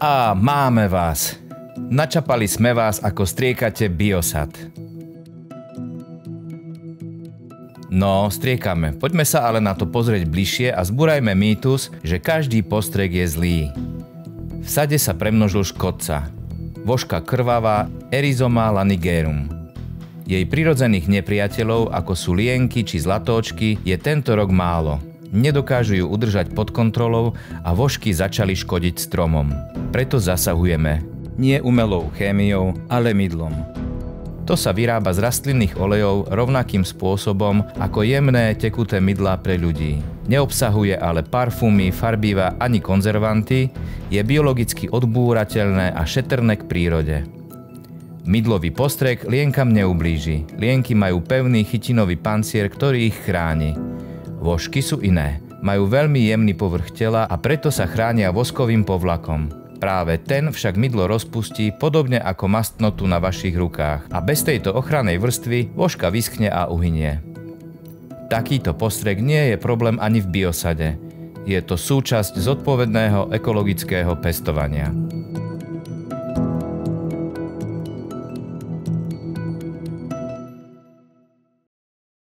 A máme vás. Načapali sme vás, ako striekate biosad. No, striekame. Poďme sa ale na to pozrieť bližšie a zbúrajme mýtus, že každý postrek je zlý. V sade sa premnožil škodca. Vožka krvavá Eryzoma lanigerum. Jej prirodzených nepriateľov, ako sú lienky či zlatóčky, je tento rok málo. Nedokážu ju udržať pod kontrolou a vožky začali škodiť stromom. Preto zasahujeme. Nie umelou chémiou, ale mydlom. To sa vyrába z rastlinných olejov rovnakým spôsobom ako jemné tekuté mydlá pre ľudí. Neobsahuje ale parfúmy, farbiva ani konzervanty, je biologicky odbúrateľné a šetrné k prírode. Mydlový postrek lienkam neublíži. Lienky majú pevný chytinový pancier, ktorý ich chráni. Vožky sú iné. Majú veľmi jemný povrch tela a preto sa chránia voskovým povlakom. Práve ten však mydlo rozpustí podobne ako mastnotu na vašich rukách a bez tejto ochrannej vrstvy vožka vyschne a uhynie. Takýto postrek nie je problém ani v biosade. Je to súčasť zodpovedného ekologického pestovania.